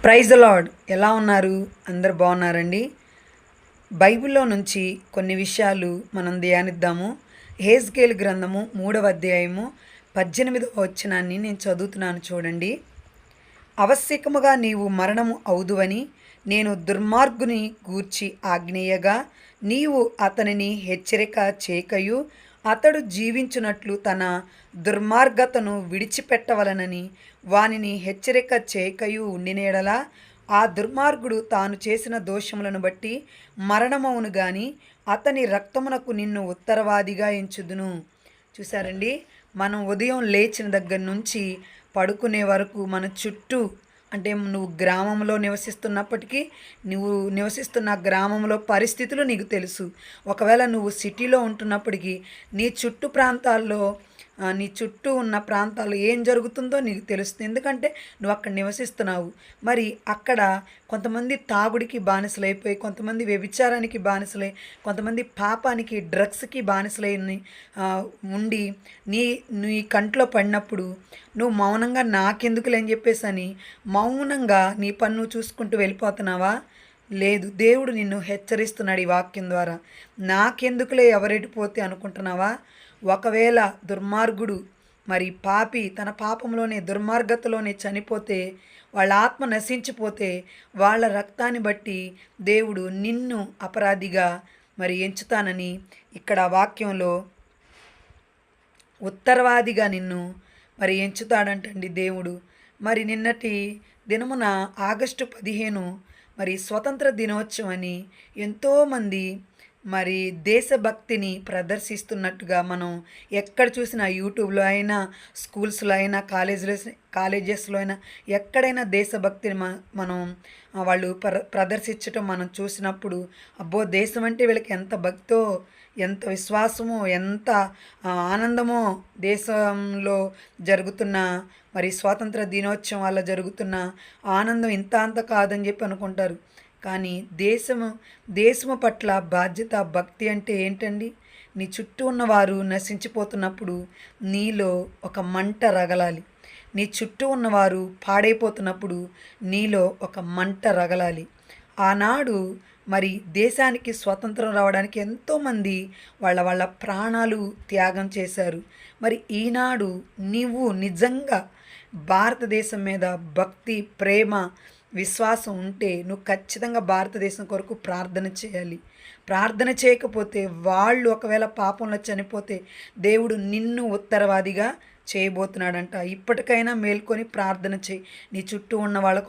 Praise the lord. ఎలా ఉన్నారు? అందరు బాగున్నారండి? బైబిల్లో నుంచి కొన్ని విషయాలు మనం ధ్యానిద్దాము. హెజ్కేలు గ్రంథము 3వ అధ్యాయము 18వ వచనాన్ని నేను చదువుతున్నాను చూడండి. ఆవశ్యకముగా నీవు మరణము అవుదువని నేను దుర్మార్గుని గూర్చి ఆజ్ఞేయగా నీవు అతనిని హెచ్చరిక చేయకయు అతడు జీవించునట్లు తన దుర్మార్గతను విడిచిపెట్టవలనని వానిని హెచ్చరిక చేయకయు ఉండిన యెడల ఆ దుర్మార్గుడు తాను చేసిన దోషములను బట్టి మరణమవును గాని అతని రక్తమునకు నిన్ను ఉత్తరవాదిగా ఎంచుదును. చూసారండి, మనం ఉదయం లేచిన దగ్గర నుంచి పడుకునే వరకు మన చుట్టూ, అంటే నువ్వు గ్రామంలో నివసిస్తున్నప్పటికీ నువ్వు నివసిస్తున్న గ్రామంలో పరిస్థితులు నీకు తెలుసు. ఒకవేళ నువ్వు సిటీలో ఉంటున్నప్పటికీ నీ చుట్టూ ప్రాంతాల్లో నీ చుట్టూ ఉన్న ప్రాంతాల్లో ఏం జరుగుతుందో నీకు తెలుస్తుంది. ఎందుకంటే నువ్వు అక్కడ నివసిస్తున్నావు. మరి అక్కడ కొంతమంది తాగుడికి బానిసలైపోయి, కొంతమంది వ్యభిచారానికి బానిసలై, కొంతమంది పాపానికి డ్రగ్స్కి బానిసలై ఉండి నీ నీ కంట్లో పడినప్పుడు నువ్వు మౌనంగా నాకెందుకులే అని చెప్పేసి అని మౌనంగా నీ పని నువ్వు చూసుకుంటూ వెళ్ళిపోతున్నావా? లేదు, దేవుడు నిన్ను హెచ్చరిస్తున్నాడు ఈ వాక్యం ద్వారా. నాకెందుకులే ఎవరెడిపోతే అనుకుంటున్నావా? ఒకవేళ దుర్మార్గుడు, మరి పాపి తన పాపంలోనే దుర్మార్గతలోనే చనిపోతే, వాళ్ళ ఆత్మ నశించిపోతే వాళ్ళ రక్తాన్ని బట్టి దేవుడు నిన్ను అపరాధిగా మరి ఎంచుతానని ఇక్కడ వాక్యంలో ఉత్తరవాదిగా నిన్ను మరి ఎంచుతాడంటండి దేవుడు. మరి నిన్నటి దినమున ఆగస్టు 15 మరి స్వతంత్ర దినోత్సవం అని ఎంతోమంది మరి దేశభక్తిని ప్రదర్శిస్తున్నట్టుగా మనం ఎక్కడ చూసినా, యూట్యూబ్లో అయినా, స్కూల్స్లో అయినా, కాలేజెస్లో అయినా ఎక్కడైనా దేశభక్తిని మనం వాళ్ళు ప్రదర్శించటం మనం చూసినప్పుడు, అబ్బో, దేశం అంటే వీళ్ళకి ఎంత భక్తో, ఎంత విశ్వాసమో, ఎంత ఆనందమో, దేశంలో జరుగుతున్న మరి స్వాతంత్ర దినోత్సవం వల్ల జరుగుతున్న ఆనందం ఇంత అంత కాదని చెప్పి అనుకుంటారు. కానీ దేశము పట్ల బాధ్యత, భక్తి అంటే ఏంటండి? నీ చుట్టూ ఉన్నవారు నశించిపోతున్నప్పుడు నీలో ఒక మంట రగలాలి. నీ చుట్టూ ఉన్నవారు పాడైపోతున్నప్పుడు నీలో ఒక మంట రగలాలి. ఆనాడు మరి దేశానికి స్వతంత్రం రావడానికి ఎంతోమంది వాళ్ళ ప్రాణాలు త్యాగం చేశారు. మరి ఈనాడు నీవు నిజంగా భారతదేశం మీద భక్తి, ప్రేమ, విశ్వాసం ఉంటే నువ్వు ఖచ్చితంగా భారతదేశం కొరకు ప్రార్థన చేయాలి. ప్రార్థన చేయకపోతే, వాళ్ళు ఒకవేళ పాపంలో చనిపోతే దేవుడు నిన్ను ఉత్తరవాదిగా చేయబోతున్నాడంట. ఇప్పటికైనా మేల్కొని ప్రార్థన చేయి. నీ చుట్టూ ఉన్న వాళ్ళ